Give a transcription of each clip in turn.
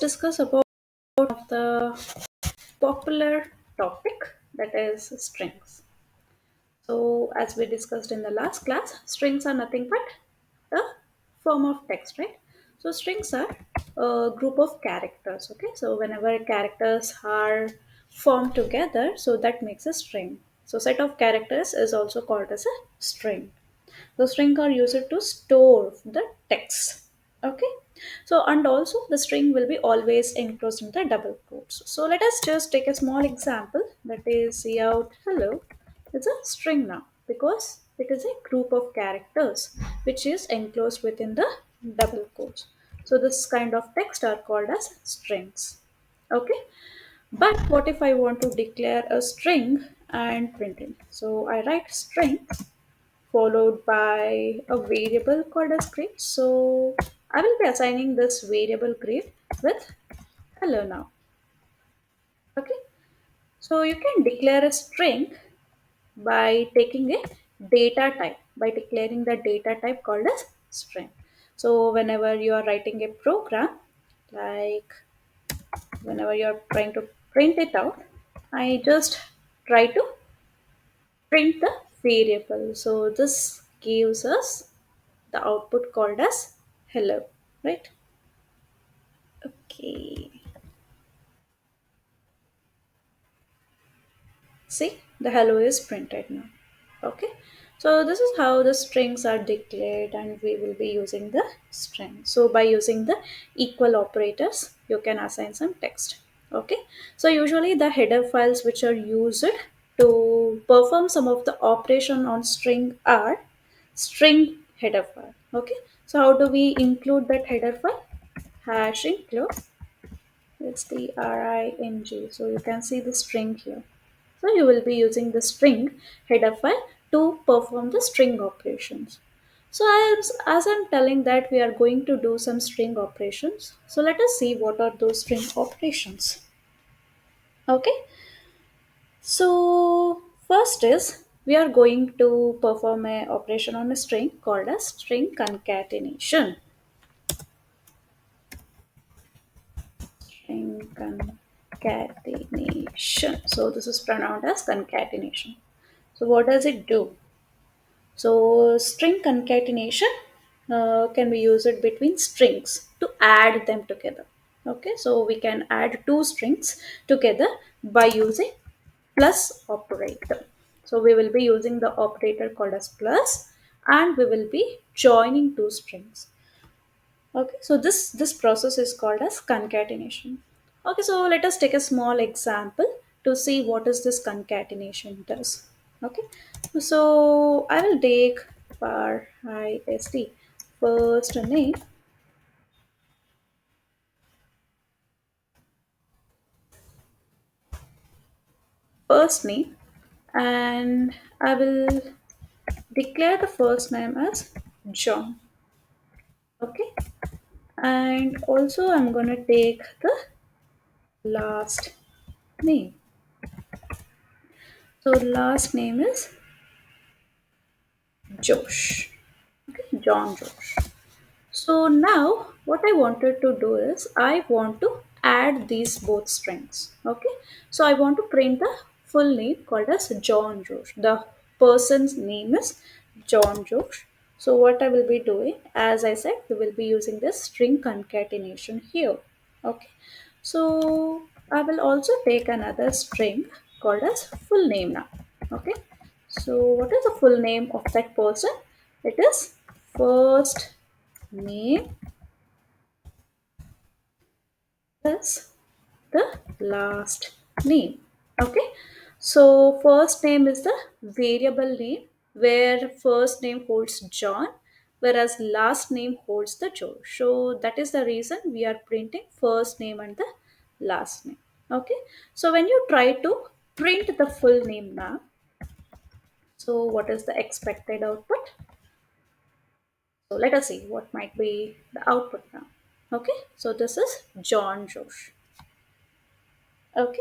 Discuss about the popular topic, that is strings. So as we discussed in the last class, strings are nothing but a form of text, right? So strings are a group of characters. Okay, so whenever characters are formed together, so that makes a string. So set of characters is also called as a string. The string are used to store the text. Okay, so and also the string will be always enclosed in the double quotes. So let us just take a small example, that is see out hello. It's a string now because it is a group of characters which is enclosed within the double quotes. So this kind of text are called as strings. Okay, but what if I want to declare a string and print it? So I write string followed by a variable called as grade. So I will be assigning this variable grade with hello now. Okay, so you can declare a string by taking a data type, by declaring the data type called as string. So whenever you are writing a program, like whenever you are trying to print it out, I just try to print the variable. So this gives us the output called as hello, right? Okay, see, the hello is printed now. Okay, so this is how the strings are declared, and we will be using the string. So by using the equal operators you can assign some text. Okay, so usually the header files which are used to perform some of the operation on string are string header file. Okay, so how do we include that header file? Hash include, it's the ring. So you can see the string here. So you will be using the string header file to perform the string operations. So as I'm telling that we are going to do some string operations. So let us see what are those string operations. Okay. So first is we are going to perform a operation on a string called as string concatenation. String concatenation. So this is pronounced as concatenation. So what does it do? So string concatenation can be used between strings to add them together. Okay, so we can add two strings together by using plus operator. So we will be using the operator called as plus, and we will be joining two strings. Okay, so this process is called as concatenation. Okay, so let us take a small example to see what is this concatenation does. Okay, so I will take for IST first name, first name, and I will declare the first name as John. Okay, and also I'm gonna take the last name. So last name is Josh. Okay, John Josh. So now what I wanted to do is I want to add these both strings. Okay, so I want to print the full name called as John Josh. The person's name is John Josh. So what I will be doing, as I said, we will be using this string concatenation here. Okay, so I will also take another string called as full name now. Okay, so what is the full name of that person? It is first name is the last name. Okay, so first name is the variable name where first name holds John, whereas last name holds the Joe. So that is the reason we are printing first name and the last name. Okay, so when you try to print the full name now, so what is the expected output? So let us see what might be the output now. Okay, so this is John Josh. Okay,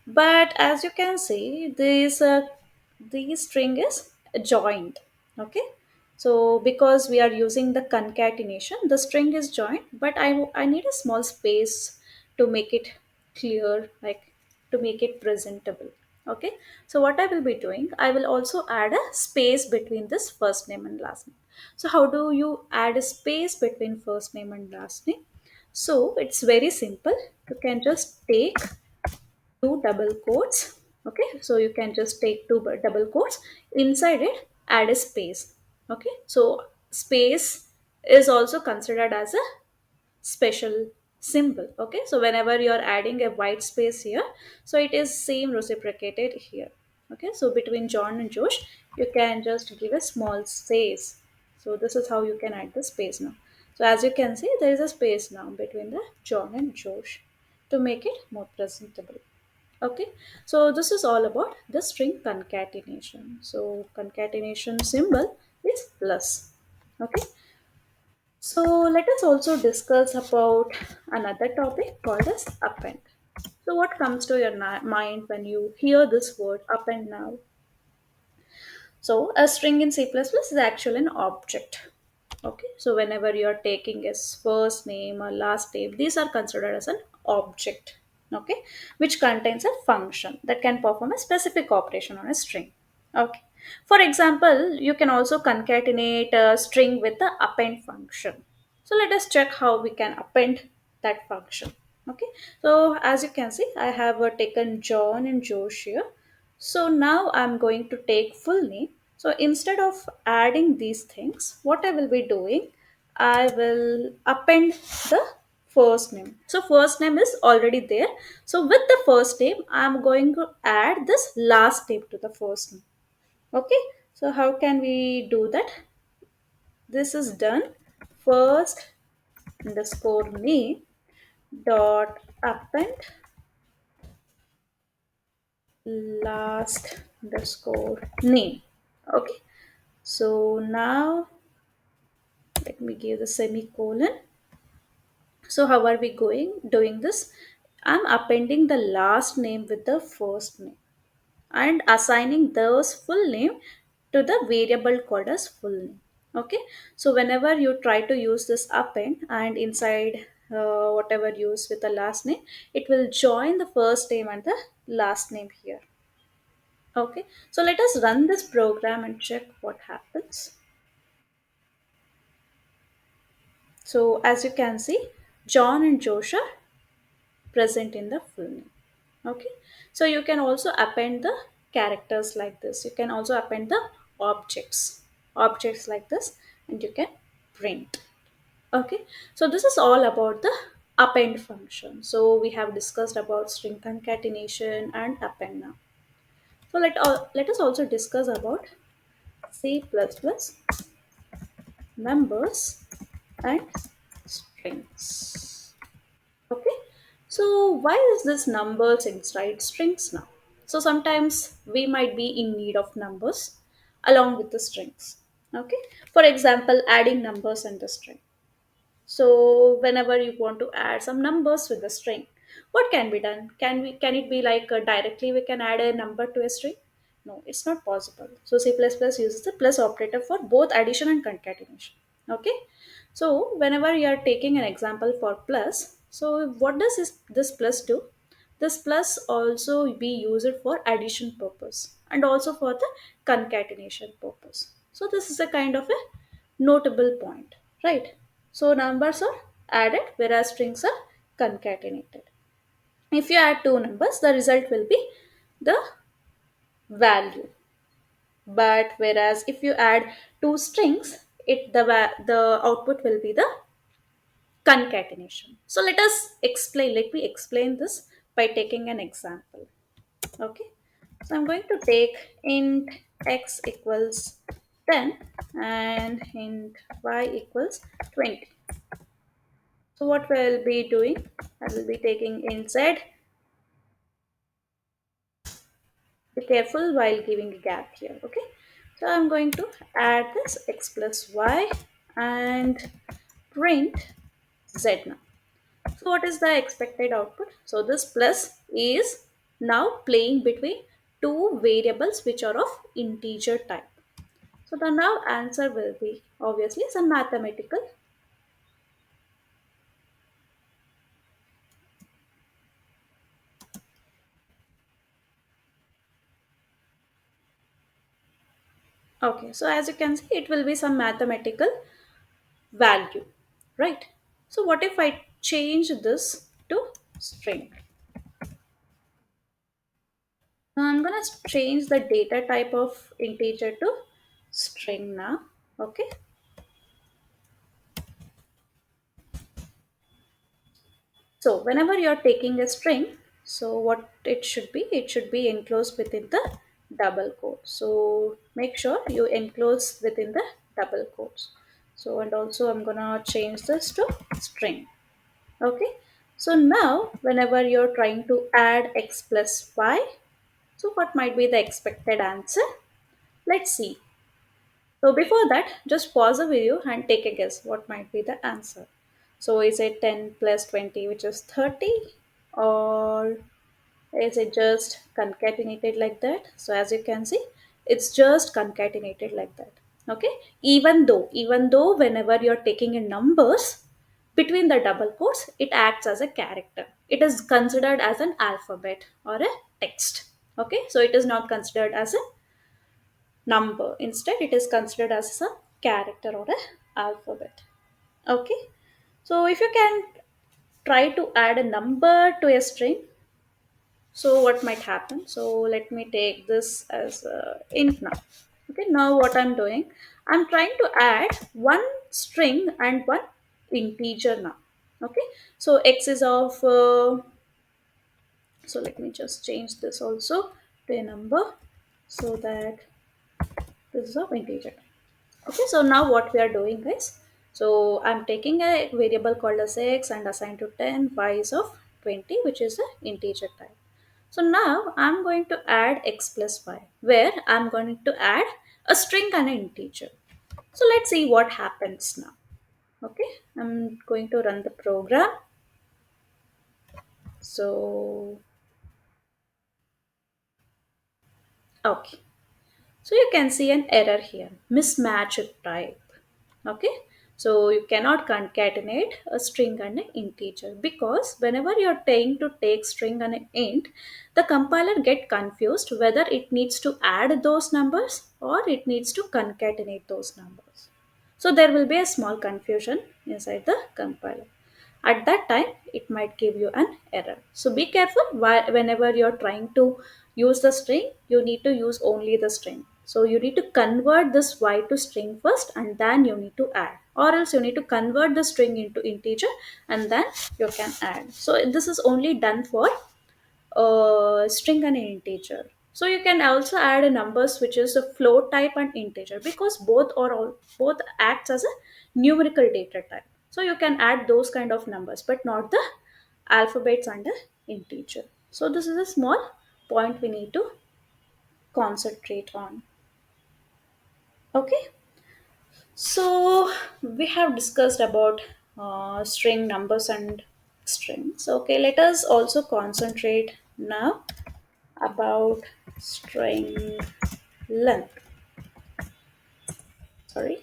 but as you can see, this string is joined. Okay, so because we are using the concatenation, the string is joined, but I need a small space to make it clear, like to make it presentable. Okay, so what I will be doing, I will also add a space between this first name and last name. So how do you add a space between first name and last name? So it's very simple. You can just take two double quotes. Okay, so you can just take two double quotes, inside it add a space. Okay, so space is also considered as a special symbol. Okay, so whenever you're adding a white space here, so it is same reciprocated here. Okay, so between John and Josh, you can just give a small space. So this is how you can add the space now. So as you can see, there is a space now between the John and Josh to make it more presentable. Okay, so this is all about the string concatenation. So concatenation symbol is plus. Okay, so let us also discuss about another topic called as append. So what comes to your mind when you hear this word append now? So a string in C++ is actually an object. Okay, so whenever you are taking his first name or last name, these are considered as an object. Okay, which contains a function that can perform a specific operation on a string. Okay, for example, you can also concatenate a string with the append function. So let us check how we can append that function. Okay, so as you can see, I have taken John and Josh here. So now I'm going to take full name. So instead of adding these things, what I will be doing, I will append the first name. So first name is already there. So with the first name, I'm going to add this last name to the first name. Okay. So how can we do that? This is done. First underscore name dot append last underscore name. Okay, so now let me give the semicolon. So how are we going doing this? I'm appending the last name with the first name and assigning those full name to the variable called as full name. Okay, so whenever you try to use this append and inside whatever use with the last name, it will join the first name and the last name here. Okay, so let us run this program and check what happens. So as you can see, John and Josh are present in the full name. Okay, so you can also append the characters like this. You can also append the objects like this, and you can print. Okay, so this is all about the append function. So we have discussed about string concatenation and append now. So let us also discuss about C++ numbers and strings. Okay, so why is this numbers inside strings now? So sometimes we might be in need of numbers along with the strings. Okay, for example, adding numbers in the string. So whenever you want to add some numbers with the string, what can be done? Can it be like directly we can add a number to a string? No, it's not possible. So C++ uses the plus operator for both addition and concatenation. Okay, so whenever you are taking an example for plus, so what does this plus do? This plus also be used for addition purpose and also for the concatenation purpose. So this is a kind of a notable point, right? So numbers are added whereas strings are concatenated. If you add two numbers, the result will be the value. But whereas if you add two strings, the output will be the concatenation. So let me explain this by taking an example. Okay, so I'm going to take int x equals 10 and int y equals 20. So what we'll be doing, I will be taking int z. Be careful while giving a gap here. Okay, so I'm going to add this x plus y and print z now. So what is the expected output? So this plus is now playing between two variables which are of integer type. So the now answer will be obviously some mathematical Okay, so as you can see, it will be some mathematical value, right? So what if I change this to string? Now I'm gonna change the data type of integer to string now. Okay. So whenever you're taking a string, so what it should be enclosed within the double quote. So make sure you enclose within the double quotes. So and also I'm gonna change this to string. Okay. So now whenever you're trying to add x plus y, so what might be the expected answer? Let's see. So before that, just pause the video and take a guess what might be the answer. So is it 10 plus 20, which is 30, or is it just concatenated like that? So as you can see, it's just concatenated like that. Okay. Even though whenever you're taking in numbers between the double quotes, it acts as a character. It is considered as an alphabet or a text. Okay. So it is not considered as a number. Instead, it is considered as a character or a alphabet. Okay. So if you can try to add a number to a string, so what might happen? So let me take this as a int now. Okay. Now what I'm doing, I'm trying to add one string and one integer now. Okay. So x is of. So let me just change this also to a number so that this is of integer. Okay, so now what we are doing, guys? So I'm taking a variable called as x and assigned to 10, y is of 20, which is an integer type. So now I'm going to add x plus y, where I'm going to add a string and an integer. So let's see what happens now. Okay, I'm going to run the program. So, okay. So you can see an error here, mismatched type. Okay, so you cannot concatenate a string and an integer because whenever you're trying to take string and an int, the compiler get confused whether it needs to add those numbers or it needs to concatenate those numbers. So there will be a small confusion inside the compiler. At that time, it might give you an error. So be careful whenever you're trying to use the string, you need to use only the string. So you need to convert this y to string first and then you need to add. Or else you need to convert the string into integer and then you can add. So this is only done for string and an integer. So you can also add a numbers which is a float type and integer because both acts as a numerical data type. So you can add those kind of numbers, but not the alphabets and the integer. So this is a small point we need to concentrate on. Okay. So we have discussed about string numbers and strings. Okay, let us also concentrate now about string length. Sorry.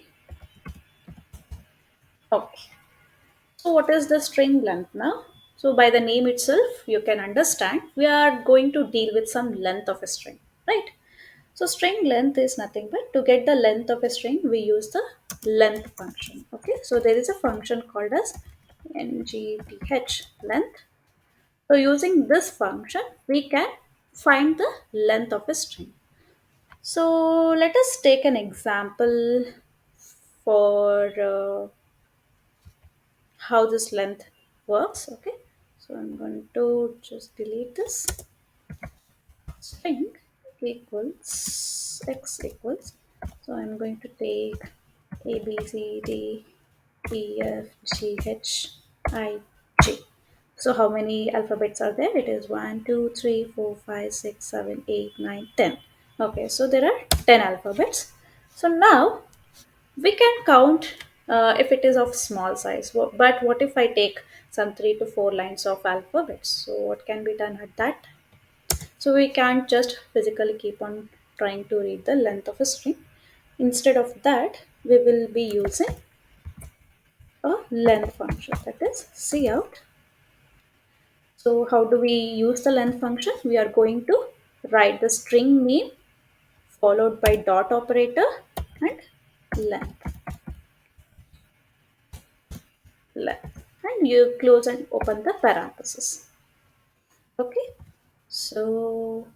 Okay. So what is the string length now? So by the name itself, you can understand we are going to deal with some length of a string, right? So string length is nothing but to get the length of a string, we use the length function. Okay. So there is a function called as ngth length. So using this function, we can find the length of a string. So let us take an example for how this length works. Okay, so I'm going to just delete this string equals x equals. So I'm going to take a b c d e f g h I j. So how many alphabets are there? It is 1, 2, 3, 4, 5, 6, 7, 8, 9, 10. Okay, so there are 10 alphabets. So now we can count if it is of small size. But what if I take some 3 to 4 lines of alphabets? So what can be done at that? So we can't just physically keep on trying to read the length of a string. Instead of that, we will be using a length function, that is cout. So how do we use the length function? We are going to write the string name followed by dot operator and length, and you close and open the parenthesis. Okay, so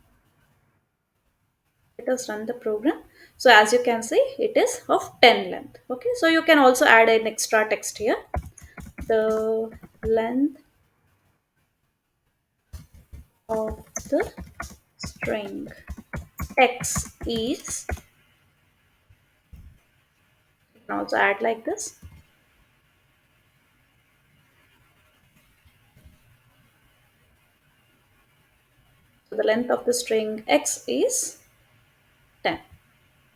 let us run the program. So as you can see, it is of 10 length. Okay, so you can also add an extra text here. The length of the string x is, you can also add like this. So the length of the string x is 10.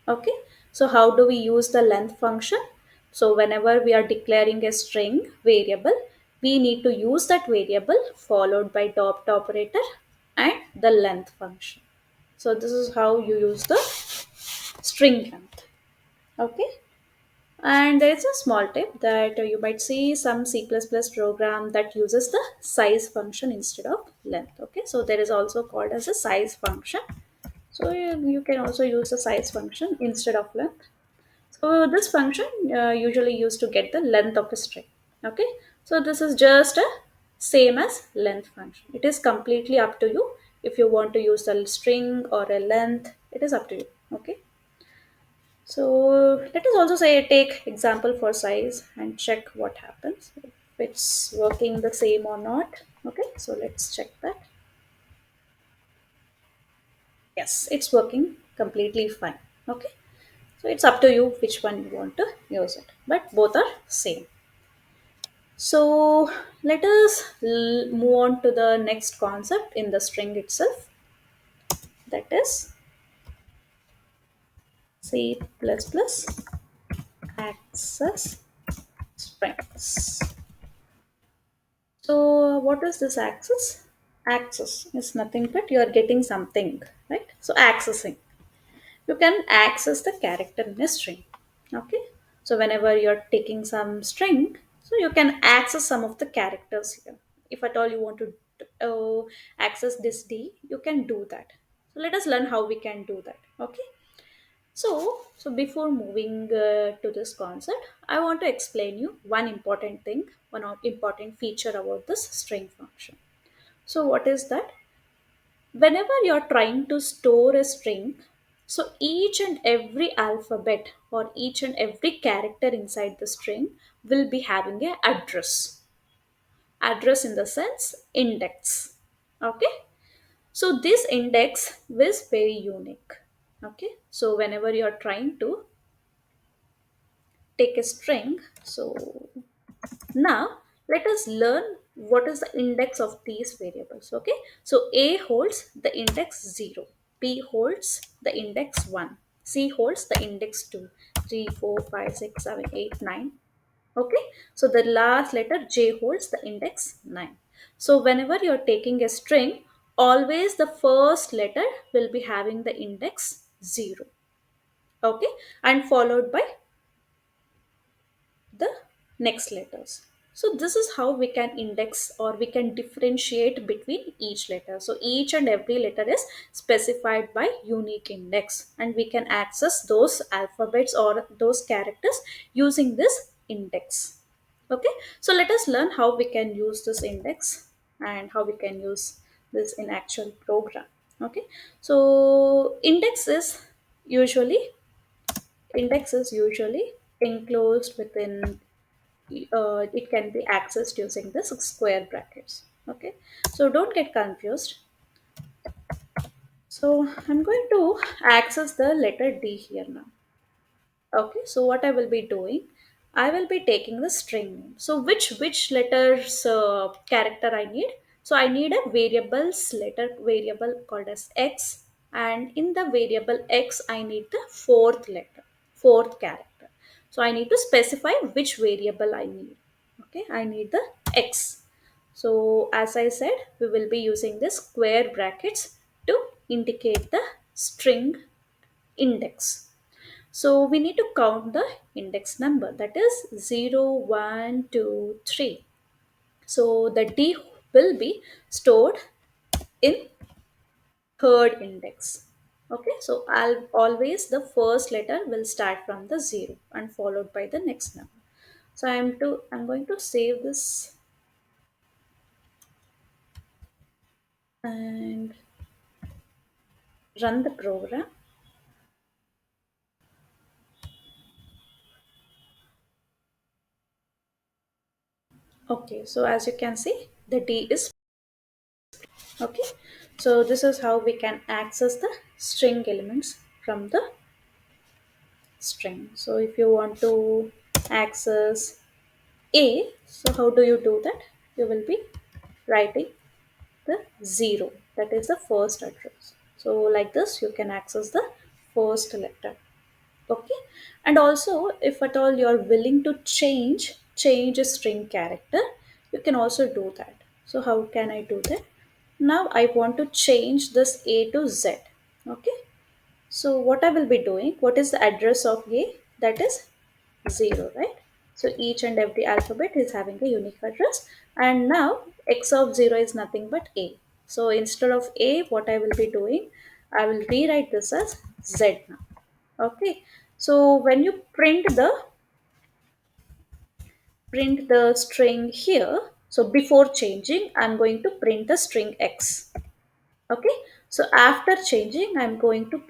Okay, so how do we use the length function? So whenever we are declaring a string variable, we need to use that variable followed by dot operator and the length function. So this is how you use the string length. Okay, and there is a small tip that you might see some C++ program that uses the size function instead of length. Okay, so there is also called as a size function. So you can also use the size function instead of length. So this function usually used to get the length of a string. Okay, so this is just a same as length function. It is completely up to you if you want to use a string or a length. It is up to you. Okay, so let us also say take example for size and check what happens if it's working the same or not. Okay, so let's check that. Yes, it's working completely fine. Okay, so it's up to you which one you want to use it, but both are same. So let us move on to the next concept in the string itself, that is C++ access strings. So what is this access? Access is nothing but you are getting something, right? So accessing. You can access the character in a string. Okay, so whenever you're taking some string, so you can access some of the characters here. If at all you want to access this d, you can do that. So let us learn how we can do that. Okay, so before moving to this concept, I want to explain you one important thing, important feature about this string function. So what is that? Whenever you're trying to store a string, so each and every alphabet or each and every character inside the string will be having a address in the sense index. Okay, so this index is very unique. Okay, so whenever you're trying to take a string, so now let us learn what is the index of these variables. Okay, so A holds the index 0, B holds the index 1, C holds the index 2, 3, 4, 5, 6, 7, 8, 9. Okay, so the last letter J holds the index 9. So whenever you're taking a string, always the first letter will be having the index 0. Okay, and followed by the next letters. So this is how we can index or we can differentiate between each letter. So each and every letter is specified by unique index, and we can access those alphabets or those characters using this index. Okay, so let us learn how we can use this index and how we can use this in actual program. Okay, so usually index is usually enclosed within, it can be accessed using the square brackets. Okay, so don't get confused. So I'm going to access the letter D here now. Okay, so what I will be doing, I will be taking the string name. So which letters character I need? So I need a variable called as x, and in the variable x I need the fourth character. So I need to specify which variable I need. Okay, I need the x. So as I said, we will be using the square brackets to indicate the string index. So we need to count the index number, that is 0, 1, 2, 3. So the D will be stored in third index. Okay, so I'll always the first letter will start from the 0 and followed by the next number. So I'm going to save this and run the program. Okay, so as you can see, the D is okay. So this is how we can access the string elements from the string. So if you want to access A, so how do you do that? You will be writing the 0, that is the first address. So like this you can access the first letter. Okay, and also if at all you're willing to change a string character, you can also do that. So how can I do that? Now I want to change this A to Z. Okay, so what I will be doing, what is the address of A? That is 0, right? So each and every alphabet is having a unique address, and now x of 0 is nothing but A. So instead of A, what I will be doing, I will rewrite this as Z now. Okay, so when you print the string here, so before changing I'm going to print the string x. Okay, so after changing I'm going to print